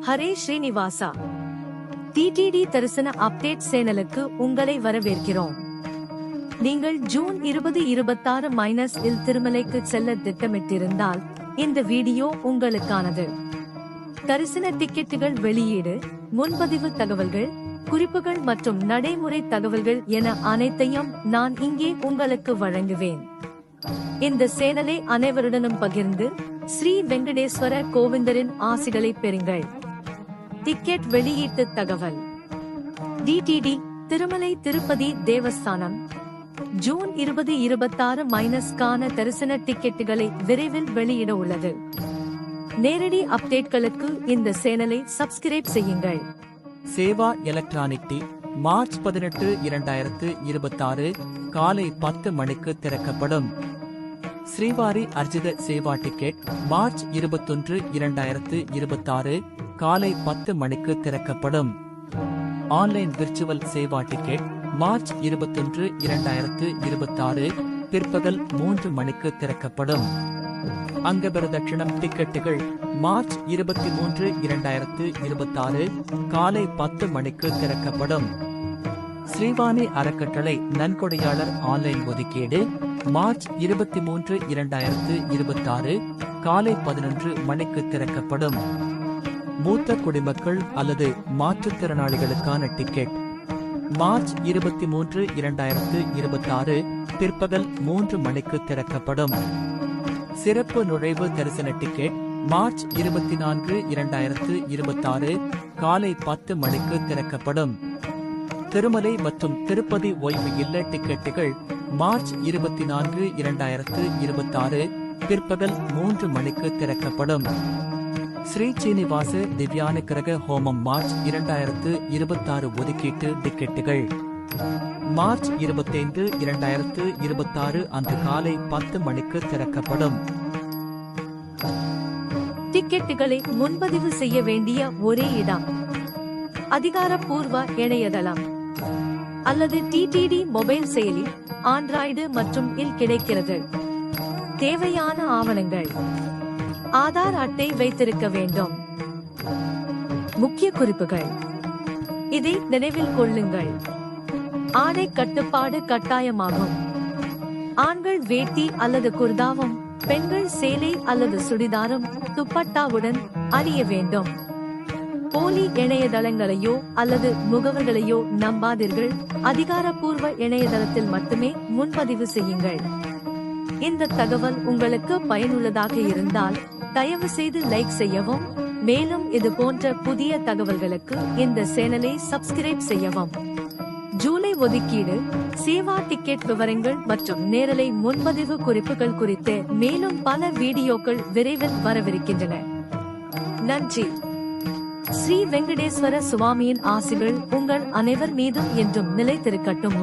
Hare Srinivasa. TTD தரிசன update சேனலுக்கு உங்களை வரவேற்கிறோம். நீங்கள் ஜூன் 2026 இல் திருமலைக்கு செல்ல திட்டமிட்டிருந்தால் இந்த வீடியோ உங்களுக்கானது. தரிசன டிக்கெட்டுகள் வெளியீடு, முன்பதிவு தகவல்கள், குறிப்புகள் மற்றும் நடைமுறை தகவல்கள் என அனைத்தையும் நான் இங்கே உங்களுக்கு வழங்குவேன். இந்த சேனலை அனைவருடனும் பகிர்ந்து ஸ்ரீ வெங்கடேஸ்வர கோவிந்தரின் ஆசிகளை பெறுங்கள். டிக்கெட் வெளியீட்டு தகவல். டிடிடி திருமலை திருப்பதி தேவஸ்தானம் ஜூன் 2026 க்கான தரிசன டிக்கெட்டுகளை விரைவில் வெளியிட உள்ளது. நேரடி அப்டேட்களுக்கு இந்த சேனலை சப்ஸ்கிரைப் செய்யுங்கள். சேவா எலக்ட்ரானிக் டி மார்ச் 18, 2026 காலை 10 மணிக்கு திறக்கப்படும். ஸ்ரீவாரி அர்ஜித சேவா டிக்கெட் மார்ச் 21, 2026 காலை 10 மணிக்கு திறக்கப்படும். Online virtual Seva ticket March 21, 2026 பிற்பகல் 3 மணிக்கு திறக்கப்படும். அங்கபிரதட்சணம் டிக்கெட்டுகள் மார்ச் 23, 2026 காலை 10 மணிக்கு திறக்கப்படும். ஸ்ரீவாணி அறக்கட்டளை நன்கொடையாளர் ஆன்லைன் ஒதுக்கீடு மார்ச் 23, 2026 காலை 11 மணிக்கு திறக்கப்படும். மூத்த குடிமக்கள் அல்லது மாற்றுத்திறனாளிகளுக்கான டிக்கெட் மார்ச் 23, 2026 பிற்பகல் 3 மணிக்கு திறக்கப்படும். சிறப்பு நுழைவு தரிசன டிக்கெட் மார்ச் 24, 2026 காலை 10 மணிக்கு திறக்கப்படும். திருமலை மற்றும் திருப்பதி ஓய்வு இல்ல டிக்கெட்டுகள் மார்ச் 24, 2026 பிற்பகல் 3 மணிக்கு திறக்கப்படும். ஸ்ரீ சீனிவாச திவ்யானுக்கிரக ஹோமம் மார்ச் 2026 ஒதுக்கீட்டு டிக்கெட்டுகள் மார்ச் 25, 2026 அன்று காலை 10 மணிக்கு திறக்கப்படும். டிக்கெட்டுகளை முன்பதிவு செய்ய வேண்டிய ஒரே இடம் அதிகாரப்பூர்வ இணையதளம் அல்லது டிடிடி மொபைல் செயலி ஆண்ட்ராய்டு மற்றும் இல் கிடைக்கிறது. தேவையான ஆவணங்கள்: ஆதார் அட்டை வைத்திருக்க வேண்டும். முக்கிய குறிப்புகள்: இதை நினைவில் கொள்ளுங்கள். ஆடை கட்டுப்பாடு கட்டாயமாகும். ஆண்கள் வேட்டி அல்லது குர்தாவும், பெண்கள் சேலை அல்லது சுடிதாரும் துப்பட்டாவுடன் அணிய வேண்டும். போலி இணையதளங்களையோ அல்லது முகவர்களையோ நம்பாதீர்கள். அதிகாரப்பூர்வ இணையதளத்தில் மட்டுமே முன்பதிவு செய்யுங்கள். இந்த தகவல் உங்களுக்கு பயனுள்ளதாக இருந்தால் தயவு செய்து லைக் செய்யவும். மேலும் இது போன்ற புதிய தகவல்களுக்கு இந்த சேனலை சப்ஸ்கிரைப் செய்யவும். ஜூலை ஒதுக்கீடு, சேவா டிக்கெட் விவரங்கள் மற்றும் நேரலை முன்பதிவு குறிப்புகள் குறித்து மேலும் பல வீடியோக்கள் விரைவில் வரவிருக்கின்றன. நன்றி. ஸ்ரீ வெங்கடேஸ்வர சுவாமியின் ஆசிகள் உங்கள் அனைவர் மீதும் என்றும் நிலைத்திருக்கட்டும்.